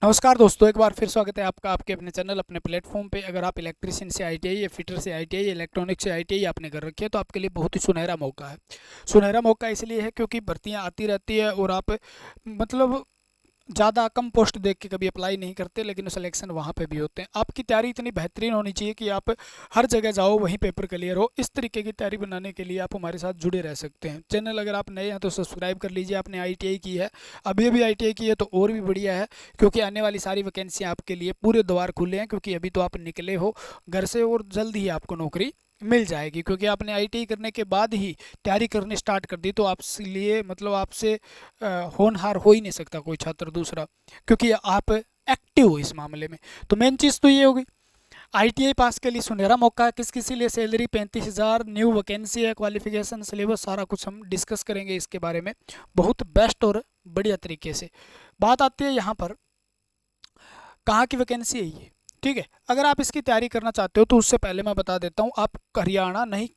नमस्कार दोस्तों, एक बार फिर स्वागत है आपका आपके अपने चैनल अपने प्लेटफॉर्म पे। अगर आप इलेक्ट्रिशियन से आईटीआई या फिटर से आईटीआई या इलेक्ट्रॉनिक से आईटीआई आपने कर रखी है तो आपके लिए बहुत ही सुनहरा मौका है। सुनहरा मौका इसलिए है क्योंकि भर्तियां आती रहती है और आप मतलब ज़्यादा कम पोस्ट देख के कभी अप्लाई नहीं करते, लेकिन सिलेक्शन वहाँ पे भी होते हैं। आपकी तैयारी इतनी बेहतरीन होनी चाहिए कि आप हर जगह जाओ वहीं पेपर क्लियर हो। इस तरीके की तैयारी बनाने के लिए आप हमारे साथ जुड़े रह सकते हैं। चैनल अगर आप नए हैं तो सब्सक्राइब कर लीजिए। आपने आईटीआई की है, अभी अभी आईटीआई की है तो और भी बढ़िया है, क्योंकि आने वाली सारी वैकेंसियाँ आपके लिए पूरे द्वार खुले हैं। क्योंकि अभी तो आप निकले हो घर से और जल्द ही आपको नौकरी मिल जाएगी, क्योंकि आपने आईटीआई करने के बाद ही तैयारी करनी स्टार्ट कर दी। तो आपसे लिए मतलब आपसे होनहार हो ही नहीं सकता कोई छात्र दूसरा, क्योंकि आप एक्टिव हो इस मामले में। तो मेन चीज़ तो ये होगी, आईटीआई पास के लिए सुनहरा मौका है। किस किसी लिए सैलरी 35,000, न्यू वैकेंसी है, क्वालिफिकेशन, सिलेबस, सारा कुछ हम डिस्कस करेंगे इसके बारे में बहुत बेस्ट और बढ़िया तरीके से। बात आती है यहाँ पर, कहाँ की वैकेंसी है ये। ठीक है, अगर आप इसकी तैयारी करना चाहते हो तो उससे पहले मैं बता देता हूँ, आप हरियाणा नहीं,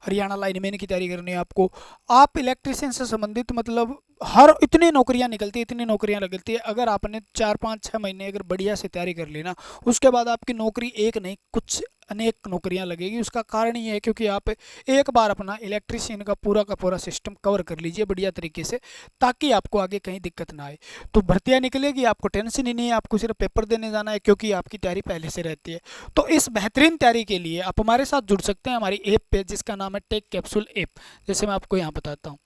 हरियाणा लाइनमैन की तैयारी करनी है आपको। आप इलेक्ट्रिशियन से संबंधित मतलब हर इतनी नौकरियां निकलती है, इतनी नौकरियां निकलती है। अगर आपने 4 5 6 महीने अगर बढ़िया से तैयारी कर ली ना, उसके बाद आपकी नौकरी एक नहीं कुछ अनेक नौकरियां लगेगी। उसका कारण ये है क्योंकि आप एक बार अपना इलेक्ट्रिशियन का पूरा सिस्टम कवर कर लीजिए बढ़िया तरीके से, ताकि आपको आगे कहीं दिक्कत ना आए। तो भर्तियां निकलेगी, आपको टेंशन ही नहीं है, आपको सिर्फ पेपर देने जाना है, क्योंकि आपकी तैयारी पहले से रहती है। तो इस बेहतरीन तैयारी के लिए आप हमारे साथ जुड़ सकते हैं हमारी ऐप पे, जिसका नाम है टेक कैप्सूल ऐप। जैसे मैं आपको यहाँ बताता हूँ,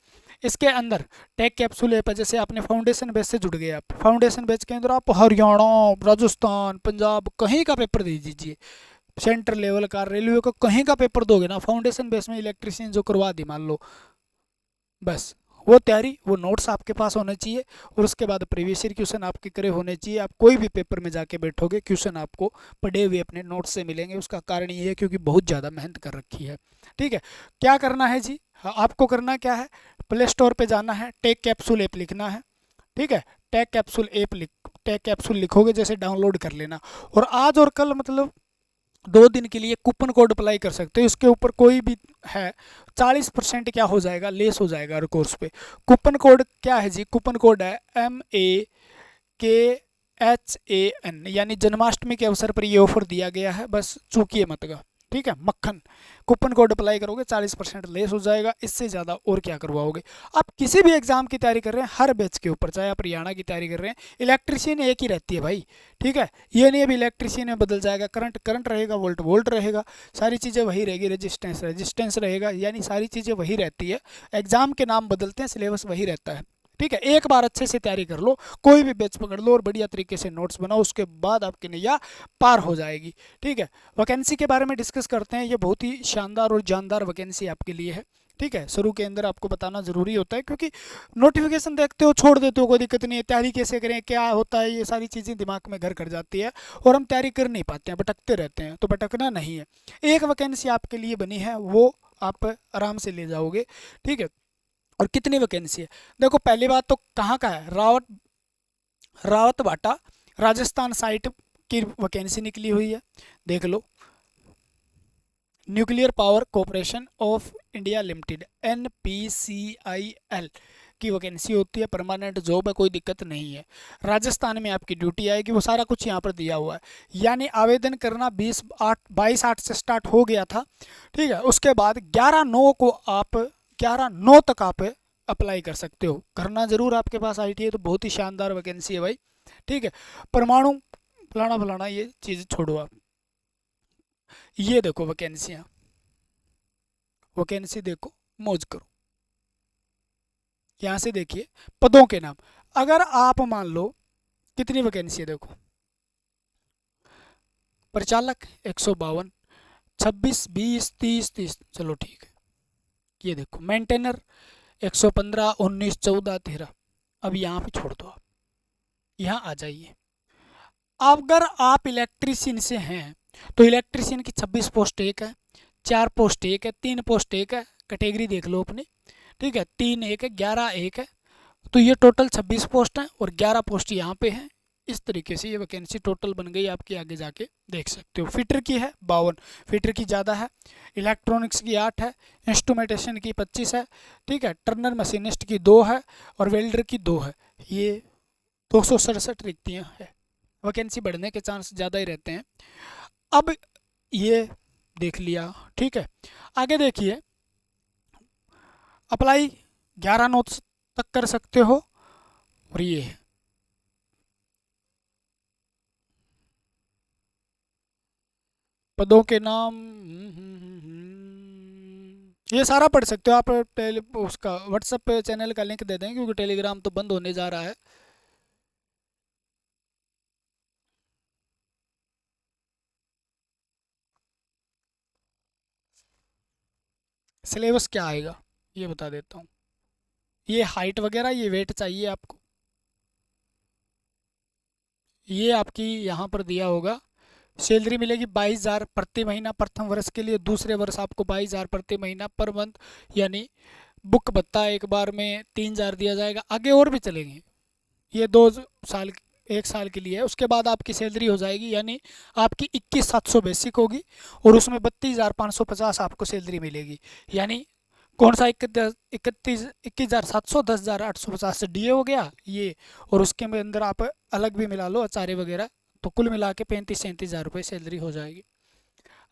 इसके अंदर टेक कैप्सूल ऐप है। जैसे आपने फाउंडेशन बेच से जुड़ गए, आप फाउंडेशन बेच के अंदर आप हरियाणा, राजस्थान, पंजाब कहीं का पेपर दे दीजिए। सेंटर लेवल का, रेलवे का, कहीं का पेपर दोगे ना, फाउंडेशन बेस में इलेक्ट्रिशियन जो करवा दी मान लो, बस वो तैयारी, वो नोट्स आपके पास होने चाहिए। और उसके बाद प्रीवियस ईयर क्वेश्चन आपके करे होने चाहिए। आप कोई भी पेपर में जाके बैठोगे, क्वेश्चन आपको पढ़े हुए अपने नोट्स से मिलेंगे। उसका कारण ये है क्योंकि बहुत ज़्यादा मेहनत कर रखी है। ठीक है, क्या करना है जी, हाँ, आपको करना क्या है, प्ले स्टोर पर जाना है, टेक कैप्सूल ऐप लिखना है। ठीक है, tech capsule app tech capsule लिखोगे जैसे डाउनलोड कर लेना। और आज और कल मतलब 2 दिन के लिए कूपन कोड अप्लाई कर सकते हो। इसके ऊपर कोई भी है 40% क्या हो जाएगा, लेस हो जाएगा हर कोर्स पे। कूपन कोड क्या है जी, कूपन कोड है MAKHAN, यानी जन्माष्टमी के अवसर पर ये ऑफर दिया गया है, बस चूकिए मत गा। ठीक है, मक्खन कूपन कोड अप्लाई करोगे 40% लेस हो जाएगा। इससे ज़्यादा और क्या करवाओगे। आप किसी भी एग्जाम की तैयारी कर रहे हैं हर बैच के ऊपर, चाहे आप हरियाणा की तैयारी कर रहे हैं, इलेक्ट्रिशियन एक ही रहती है भाई। ठीक है, ये नहीं अभी इलेक्ट्रिशियन में बदल जाएगा, करंट करंट रहेगा, वोल्ट वोल्ट रहेगा, सारी चीज़ें वही रहेगी, रेजिस्टेंस रेजिस्टेंस रहेगा, यानी सारी चीज़ें वही रहती है। एग्जाम के नाम बदलते हैं, सिलेबस वही रहता है। ठीक है, एक बार अच्छे से तैयारी कर लो, कोई भी बैच पकड़ लो और बढ़िया तरीके से नोट्स बनाओ, उसके बाद आपकी नैया पार हो जाएगी। ठीक है, वैकेंसी के बारे में डिस्कस करते हैं। ये बहुत ही शानदार और जानदार वैकेंसी आपके लिए है। ठीक है, शुरू के अंदर आपको बताना ज़रूरी होता है, क्योंकि नोटिफिकेशन देखते हो छोड़ देते हो, कोई दिक्कत नहीं है, तैयारी कैसे करें, क्या होता है, ये सारी चीज़ें दिमाग में घर कर जाती है और हम तैयारी कर नहीं पाते हैं, भटकते रहते हैं। तो भटकना नहीं है, एक वैकेंसी आपके लिए बनी है, वो आप आराम से ले जाओगे। ठीक है, और कितनी वैकेंसी है देखो। पहली बात तो कहाँ का है, रावत भाटा राजस्थान साइट की वैकेंसी निकली हुई है, देख लो। Nuclear Power Corporation of India Limited, NPCIL की वैकेंसी होती है, परमानेंट जॉब है, कोई दिक्कत नहीं है। राजस्थान में आपकी ड्यूटी आएगी, वो सारा कुछ यहाँ पर दिया हुआ है। यानी आवेदन करना 22/8 से स्टार्ट हो गया था। ठीक है, उसके बाद 11/9 को आप 11/9 तक आप अप्लाई कर सकते हो। करना जरूर, आपके पास आईटी है तो बहुत ही शानदार वैकेंसी है भाई। ठीक है, परमाणु फलाना फलाना ये चीज़ छोड़ो आप, ये देखो वैकेंसियाँ, वैकेंसी देखो, मौज करो। यहाँ से देखिए पदों के नाम, अगर आप मान लो कितनी वैकेंसी है देखो। परिचालक 152, 26, 20, 30, चलो ठीक है। ये देखो मेंटेनर 115, 19, 14, 13। अब यहाँ पे छोड़ दो, आप यहाँ आ जाइए। अगर आप इलेक्ट्रीशियन से हैं तो इलेक्ट्रीशियन की 26 पोस्ट एक है, 4 पोस्ट एक है, 3 पोस्ट एक है, कैटेगरी देख लो अपनी। ठीक है, 3 एक है, 11 एक है, तो ये टोटल 26 पोस्ट हैं और 11 पोस्ट यहाँ पे हैं। इस तरीके से ये वैकेंसी टोटल बन गई आपकी, आगे जाके देख सकते हो। फिटर की है 52, फिटर की ज़्यादा है। इलेक्ट्रॉनिक्स की 8 है, इंस्ट्रूमेंटेशन की 25 है। ठीक है, टर्नर मशीनिस्ट की 2 है और वेल्डर की 2 है। ये 267 रिक्तियाँ है। वैकेंसी बढ़ने के चांस ज़्यादा ही रहते हैं। अब ये देख लिया, ठीक है। आगे देखिए, अप्लाई 11/9 तक कर सकते हो। और ये है, पदों के नाम, ये सारा पढ़ सकते हो आप। उसका व्हाट्सएप पे चैनल का लिंक दे देंगे, क्योंकि टेलीग्राम तो बंद होने जा रहा है। सिलेबस क्या आएगा ये बता देता हूँ। ये हाइट वगैरह, ये वेट चाहिए आपको। ये आपकी यहाँ पर दिया होगा। सैलरी मिलेगी 22,000 प्रति महीना प्रथम वर्ष के लिए। दूसरे वर्ष आपको 22,000 प्रति महीना पर मंथ, यानी बुक भत्ता एक बार में 3,000 दिया जाएगा। आगे और भी चलेंगे, ये 2 साल, 1 साल के लिए है। उसके बाद आपकी सैलरी हो जाएगी, यानी आपकी 21,700 बेसिक होगी, और उसमें 32,550 आपको सैलरी मिलेगी। यानी कौन सा 21,700, 10,850 से डीए हो गया ये, और उसके में अंदर आप अलग भी मिला लो अचारे वगैरह, तो कुल मिला के 35-37 हज़ार रुपये सैलरी हो जाएगी।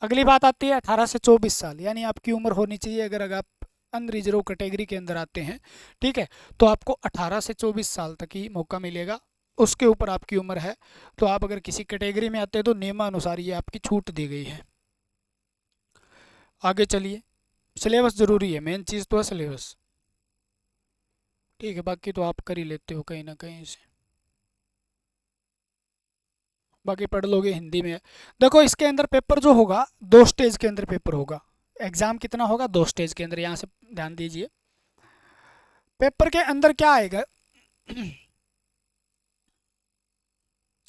अगली बात आती है 18 से 24 साल, यानी आपकी उम्र होनी चाहिए, अगर आप अनरिजर्व कैटेगरी के अंदर आते हैं, ठीक है, तो आपको 18 से 24 साल तक ही मौका मिलेगा। उसके ऊपर आपकी उम्र है, तो आप अगर किसी कैटेगरी में आते हैं तो नियमानुसार ये आपकी छूट दी गई है। आगे चलिए, सिलेबस ज़रूरी है, मेन चीज़ तो है सिलेबस, ठीक है। बाकी तो आप कर ही लेते हो कहीं ना कहीं से, बाकी पढ़ लोगे हिंदी में। देखो इसके अंदर पेपर जो होगा, 2 स्टेज के अंदर पेपर होगा। एग्ज़ाम कितना होगा? 2 स्टेज के अंदर, यहाँ से ध्यान दीजिए। पेपर के अंदर क्या आएगा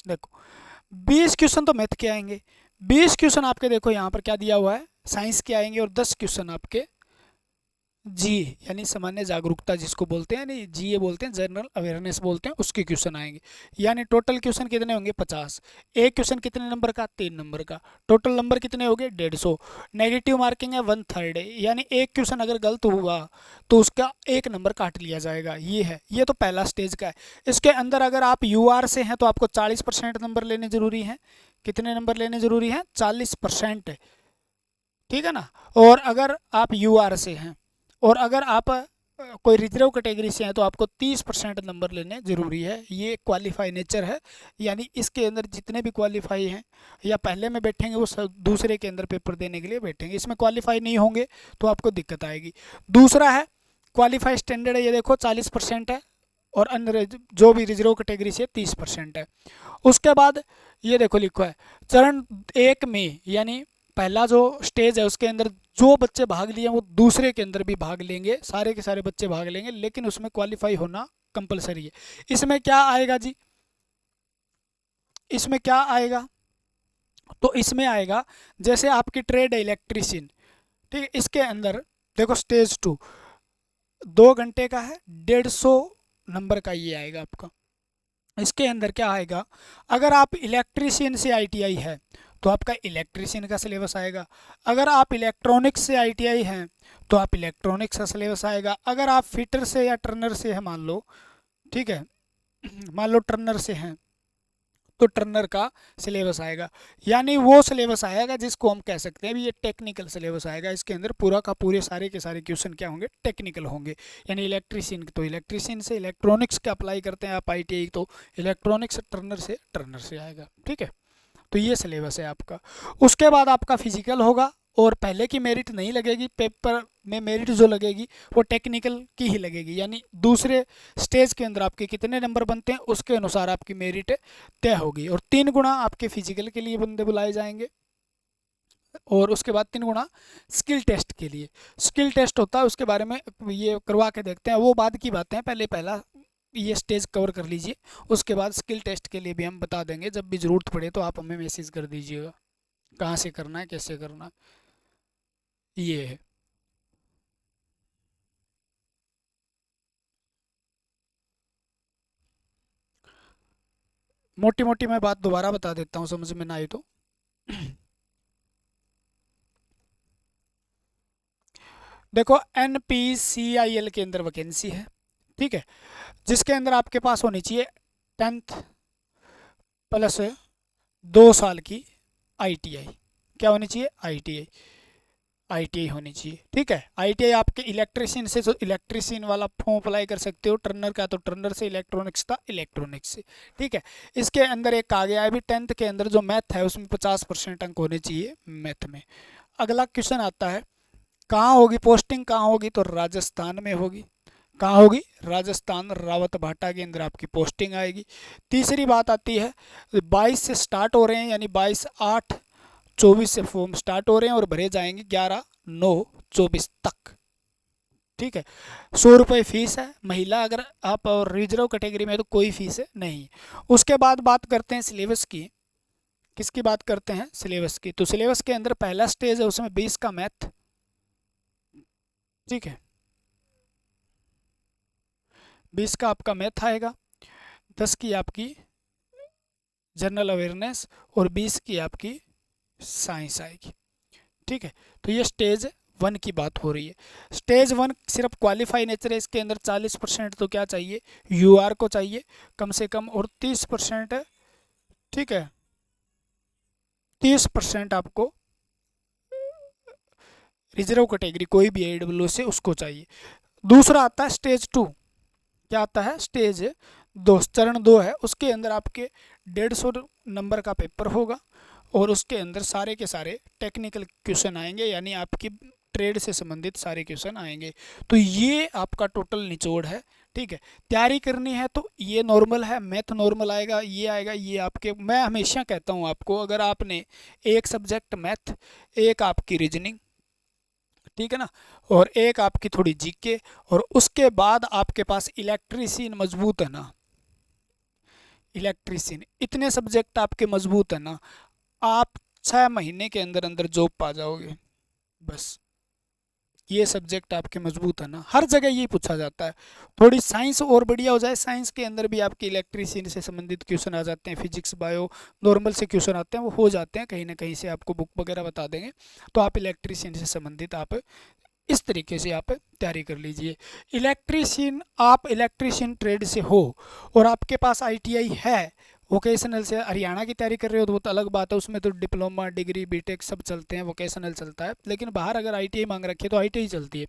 देखो, 20 क्वेश्चन तो मैथ के आएंगे, 20 क्वेश्चन आपके, देखो यहाँ पर क्या दिया हुआ है, साइंस के आएंगे, और 10 क्वेश्चन आपके जी, यानी सामान्य जागरूकता जिसको बोलते हैं, यानी जी ये बोलते हैं, जनरल अवेयरनेस बोलते हैं, उसके क्वेश्चन आएंगे। यानी टोटल क्वेश्चन कितने होंगे? 50। एक क्वेश्चन कितने नंबर का? 3 नंबर का। टोटल नंबर कितने हो गए? 150। नेगेटिव मार्किंग है 1/3 है, यानी एक क्वेश्चन अगर गलत हुआ तो उसका 1 नंबर काट लिया जाएगा। ये है, ये तो पहला स्टेज का है। इसके अंदर अगर आप यूआर से हैं तो आपको 40% नंबर लेने जरूरी हैं। कितने नंबर लेने जरूरी हैं? 40%, ठीक है ना। और अगर आप यूआर से हैं, और अगर आप कोई रिजर्व कैटेगरी से हैं, तो आपको 30% नंबर लेने ज़रूरी है। ये क्वालिफाई नेचर है, यानी इसके अंदर जितने भी क्वालिफाई हैं या पहले में बैठेंगे, वो सब दूसरे के अंदर पेपर देने के लिए बैठेंगे। इसमें क्वालिफाई नहीं होंगे तो आपको दिक्कत आएगी। दूसरा है क्वालिफाई स्टैंडर्ड है, ये देखो 40% है, और अन्य जो भी रिजर्व कैटेगरी से 30% है। उसके बाद ये देखो लिखा है चरण 1 में, यानी पहला जो स्टेज है उसके अंदर जो बच्चे भाग लिए वो दूसरे के अंदर भी भाग लेंगे, सारे के सारे बच्चे भाग लेंगे, लेकिन उसमें क्वालिफाई होना कंपलसरी है। इसमें क्या आएगा जी? इसमें क्या आएगा? तो इसमें आएगा, जैसे आपकी ट्रेड है इलेक्ट्रीशियन, ठीक है, इसके अंदर देखो स्टेज 2 2 घंटे का है, 150 नंबर का ये आएगा आपका। इसके अंदर क्या आएगा? अगर आप इलेक्ट्रीशियन से आईटीआई है तो आपका इलेक्ट्रीशियन का सिलेबस आएगा। अगर आप इलेक्ट्रॉनिक्स से आईटीआई हैं तो आप इलेक्ट्रॉनिक्स का सिलेबस आएगा। अगर आप फिटर से या टर्नर से है मान लो, ठीक है, मान लो टर्नर से हैं तो टर्नर का सिलेबस आएगा। यानी वो सिलेबस आएगा जिसको हम कह सकते हैं भी ये टेक्निकल सिलेबस आएगा। इसके अंदर पूरा का पूरे सारे के सारे क्वेश्चन क्या होंगे? टेक्निकल होंगे। यानी इलेक्ट्रीशियन तो इलेक्ट्रीशियन से, इलेक्ट्रॉनिक्स का अप्लाई करते हैं आप आईटीआई तो इलेक्ट्रॉनिक्स, टर्नर से आएगा, ठीक है। तो ये सिलेबस है आपका। उसके बाद आपका फिजिकल होगा, और पहले की मेरिट नहीं लगेगी, पेपर में मेरिट जो लगेगी वो टेक्निकल की ही लगेगी। यानी दूसरे स्टेज के अंदर आपके कितने नंबर बनते हैं उसके अनुसार आपकी मेरिट तय होगी। और 3 गुना आपके फिजिकल के लिए बंदे बुलाए जाएंगे, और उसके बाद 3 गुना स्किल टेस्ट के लिए। स्किल टेस्ट होता है, उसके बारे में ये करवा के देखते हैं, वो बाद की बातें हैं। पहले पहला ये स्टेज कवर कर लीजिए, उसके बाद स्किल टेस्ट के लिए भी हम बता देंगे। जब भी ज़रूरत पड़े तो आप हमें मैसेज कर दीजिएगा कहाँ से करना है, कैसे करना है। ये है। मोटी मोटी मैं बात दोबारा बता देता हूँ, समझ में ना आई तो। देखो NPCIL के अंदर वैकेंसी है, ठीक है, जिसके अंदर आपके पास होनी चाहिए 10th प्लस 2 साल की ITI। क्या होनी चाहिए? ITI होनी चाहिए। ठीक है, ITI आपके इलेक्ट्रिशियन से, तो इलेक्ट्रिशियन वाला फॉर्म अप्लाई कर सकते हो, टर्नर का तो टर्नर से, इलेक्ट्रॉनिक्स का इलेक्ट्रॉनिक्स से। ठीक है, इसके अंदर एक आ गया है अभी 10th के अंदर जो मैथ है उसमें 50% अंक होने चाहिए मैथ में। अगला क्वेश्चन आता है, कहाँ होगी पोस्टिंग, कहाँ होगी? तो राजस्थान में होगी। कहाँ होगी? राजस्थान, रावत भाटा के अंदर आपकी पोस्टिंग आएगी। तीसरी बात आती है, 22 से स्टार्ट हो रहे हैं, यानी 22/8/24 से फॉर्म स्टार्ट हो रहे हैं और भरे जाएंगे 11/9/24 तक। ठीक है, 100 रुपये फीस है। महिला अगर आप और रिजर्व कैटेगरी में तो कोई फीस नहीं। उसके बाद बात करते हैं सिलेबस की। किसकी बात करते हैं? सिलेबस की। तो सिलेबस के अंदर पहला स्टेज है, उसमें 20 का मैथ। ठीक है, 20 का आपका मैथ आएगा, 10 की आपकी जनरल अवेयरनेस और 20 की आपकी साइंस आएगी। ठीक है, तो ये स्टेज 1 की बात हो रही है। स्टेज 1 सिर्फ क्वालिफाई नेचर है, इसके अंदर 40% तो क्या चाहिए? UR को चाहिए कम से कम, और 30%, ठीक है, 30% आपको रिजर्व कैटेगरी कोई भी AWS से उसको चाहिए। दूसरा आता है स्टेज 2। क्या आता है? स्टेज 2, चरण 2 है। उसके अंदर आपके 150 नंबर का पेपर होगा और उसके अंदर सारे के सारे टेक्निकल क्वेश्चन आएंगे, यानी आपकी ट्रेड से संबंधित सारे क्वेश्चन आएंगे। तो ये आपका टोटल निचोड़ है। ठीक है, तैयारी करनी है तो ये नॉर्मल है, मैथ नॉर्मल आएगा, ये आएगा, ये आपके, मैं हमेशा कहता हूँ आपको, अगर आपने एक सब्जेक्ट मैथ, एक आपकी रीजनिंग, ठीक है ना, और एक आपकी थोड़ी GK, और उसके बाद आपके पास इलेक्ट्रीशियन मजबूत है ना, इलेक्ट्रीशियन, इतने सब्जेक्ट आपके मजबूत है ना, आप 6 महीने के अंदर अंदर जॉब पा जाओगे। बस ये सब्जेक्ट आपके मजबूत है ना, हर जगह यही पूछा जाता है। थोड़ी साइंस और बढ़िया हो जाए, साइंस के अंदर भी आपके इलेक्ट्रीशियन से संबंधित क्वेश्चन आ जाते हैं, फिजिक्स बायो नॉर्मल से क्वेश्चन आते हैं, वो हो जाते हैं, कहीं ना कहीं से आपको बुक वगैरह बता देंगे। तो आप इलेक्ट्रीशियन से संबंधित आप इस तरीके से आप तैयारी कर लीजिए। इलेक्ट्रीशियन, आप इलेक्ट्रीशियन ट्रेड से हो और आपके पास ITI है, वोकेशनल से हरियाणा की तैयारी कर रहे हो तो वो तो अलग बात है, उसमें तो डिप्लोमा, डिग्री, BTech सब चलते हैं, वोकेशनल चलता है। लेकिन बाहर अगर ITI मांग रखी है तो ITI चलती है,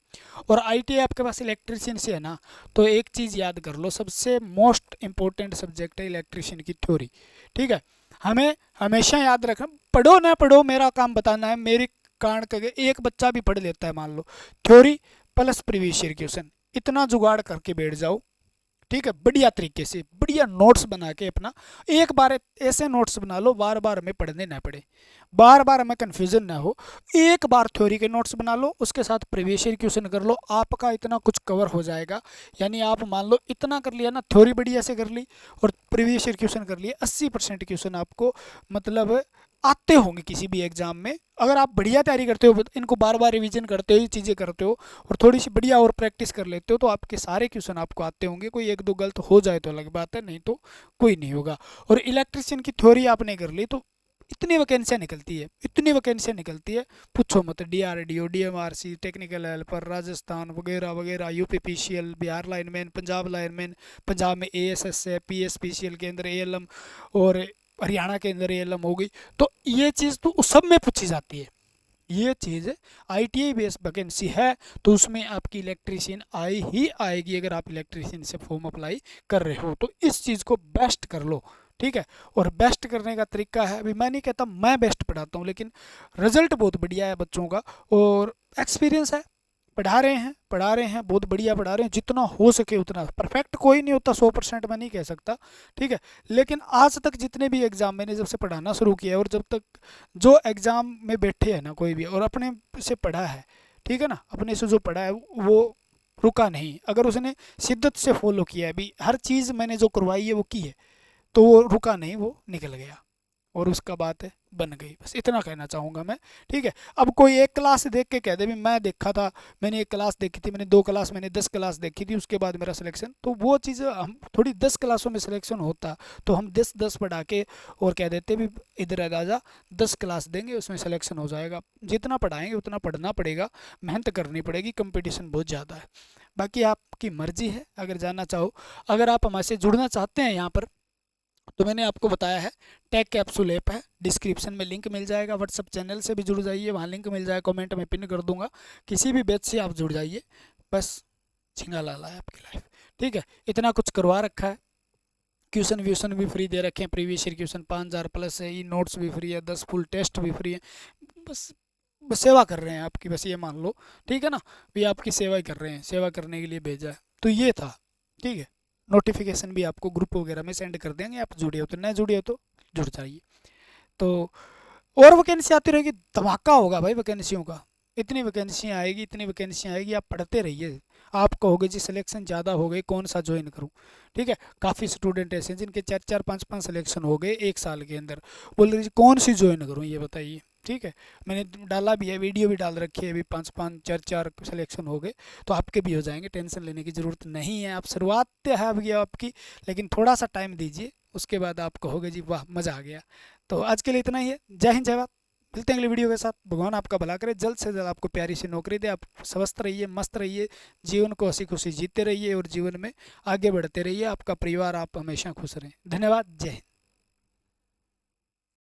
और ITI आपके पास इलेक्ट्रीशियन से है ना, तो एक चीज़ याद कर लो, सबसे मोस्ट इंपॉर्टेंट सब्जेक्ट है इलेक्ट्रीशियन की थ्योरी। ठीक है, हमें हमेशा याद रखना, पढ़ो ना पढ़ो मेरा काम बताना है, मेरी कांड करके एक बच्चा भी पढ़ लेता है, मान लो theory plus previous year question, इतना जुगाड़ करके बैठ जाओ। ठीक है, बढ़िया तरीके से बढ़िया नोट्स बना के अपना, एक बार ऐसे नोट्स बना लो बार बार हमें पढ़ने ना पड़े, बार बार हमें कन्फ्यूजन ना हो। एक बार थ्योरी के नोट्स बना लो, उसके साथ प्रीवियस ईयर क्वेश्चन कर लो, आपका इतना कुछ कवर हो जाएगा। यानी आप मान लो इतना कर लिया ना, थ्योरी बढ़िया से कर ली और प्रीवियस ईयर क्वेश्चन कर लिए, 80% क्वेश्चन आपको मतलब आते होंगे किसी भी एग्जाम में। अगर आप बढ़िया तैयारी करते हो, इनको बार बार रिवीजन करते हो, ये चीज़ें करते हो और थोड़ी सी बढ़िया और प्रैक्टिस कर लेते हो, तो आपके सारे क्वेश्चन आपको आते होंगे। कोई एक दो गलत हो जाए तो अलग बात है, नहीं तो कोई नहीं होगा। और इलेक्ट्रिशियन की थ्योरी आपने कर ली तो इतनी वैकेंसियाँ निकलती है, इतनी वैकेंसियाँ निकलती है, पूछो मत। DRDO, DMRC, technical helper, Rajasthan वगैरह वगैरह, UPPCL, Bihar lineman, Punjab lineman, Punjab में ASS है, PSPCL के अंदर ALM, और हरियाणा के अंदर ALM हो गई। तो ये चीज़ तो सब में पूछी जाती है। ये चीज़ ITI बेस्ड वैकेंसी है तो उसमें आपकी इलेक्ट्रीशियन आई ही आएगी। अगर आप इलेक्ट्रीशियन से फॉर्म अप्लाई कर रहे हो तो इस चीज़ को बेस्ट कर लो। ठीक है, और बेस्ट करने का तरीका है, अभी मैं नहीं कहता मैं बेस्ट पढ़ाता हूँ, लेकिन रिजल्ट बहुत बढ़िया है बच्चों का और एक्सपीरियंस है, पढ़ा रहे हैं बहुत बढ़िया पढ़ा रहे हैं, जितना हो सके उतना। परफेक्ट कोई नहीं होता, 100% मैं नहीं कह सकता, ठीक है, लेकिन आज तक जितने भी एग्ज़ाम मैंने जब से पढ़ाना शुरू किया है और जब तक जो एग्ज़ाम में बैठे हैं ना कोई भी और अपने से पढ़ा है, ठीक है ना, अपने से जो पढ़ा है वो रुका नहीं। अगर उसने शिद्दत से फॉलो किया है, भी हर चीज़ मैंने जो करवाई है वो की है, तो वो रुका नहीं, वो निकल गया और उसका बात बन गई। बस इतना कहना चाहूँगा मैं। ठीक है, अब कोई एक क्लास देख के कह दे भी मैं देखा था, मैंने एक क्लास देखी थी, मैंने 2 क्लास, मैंने 10 क्लास देखी थी, उसके बाद मेरा सिलेक्शन, तो वो चीज़ हम थोड़ी 10 क्लासों में सिलेक्शन होता तो हम 10-10 पढ़ा के और कह देते भी इधर आ जा 10 क्लास देंगे उसमें सिलेक्शन हो जाएगा। जितना पढ़ाएंगे उतना पढ़ना पड़ेगा, मेहनत करनी पड़ेगी, कंपटीशन बहुत ज़्यादा है। बाकी आपकी मर्जी है, अगर जाना चाहो, अगर आप हमारे से जुड़ना चाहते हैं यहाँ पर तो मैंने आपको बताया है, टेक कैप्सूल ऐप है, डिस्क्रिप्शन में लिंक मिल जाएगा। व्हाट्सअप चैनल से भी जुड़ जाइए, वहाँ लिंक मिल जाएगा, कमेंट में पिन कर दूंगा। किसी भी बैच से आप जुड़ जाइए, बस झिंगा लाला है आपकी लाइफ। ठीक है, इतना कुछ करवा रखा है, क्वेश्चन व्यूशन भी फ्री दे रखे हैं, प्रीवियस ईयर क्वेश्चन 5000 प्लस है, ई नोट्स भी फ्री है, 10 फुल टेस्ट भी फ्री है। बस बस सेवा कर रहे हैं आपकी, बस ये मान लो। ठीक है ना, ये आपकी सेवा ही कर रहे हैं, सेवा करने के लिए भेजा है। तो ये था, ठीक है। नोटिफिकेशन भी आपको ग्रुप वगैरह में सेंड कर देंगे, आप जुड़े हो तो, नहीं जुड़े हो तो जुड़ जाइए। तो और वैकेंसी आती रहेगी, धमाका होगा भाई वैकेंसियों का। इतनी वैकेंसियाँ आएगी, इतनी वैकेंसियाँ आएगी, आप पढ़ते रहिए। आप कहोगे जी सिलेक्शन ज़्यादा हो गए, कौन सा ज्वाइन करूँ। ठीक है, काफ़ी स्टूडेंट ऐसे हैं जिनके 4 4 5 5 सिलेक्शन हो गए एक साल के अंदर। बोल रहे जी कौन सी ज्वाइन करूँ, ये बताइए। ठीक है, मैंने डाला भी है, वीडियो भी डाल रखी है, अभी 5 5 4 4 सिलेक्शन हो गए। तो आपके भी हो जाएंगे, टेंशन लेने की ज़रूरत नहीं है। आप शुरुआत है अभी आपकी, लेकिन थोड़ा सा टाइम दीजिए, उसके बाद आप कहोगे जी वाह मज़ा आ गया। तो आज के लिए इतना ही है। जय हिंद, जय भारत। मिलते हैं अगले वीडियो के साथ। भगवान आपका भला करे, जल्द से जल्द आपको प्यारी सी नौकरी दे, आप स्वस्थ रहिए, मस्त रहिए, जीवन को हंसी खुशी जीते रहिए और जीवन में आगे बढ़ते रहिए। आपका परिवार, आप हमेशा खुश रहें। धन्यवाद, जय हिंद।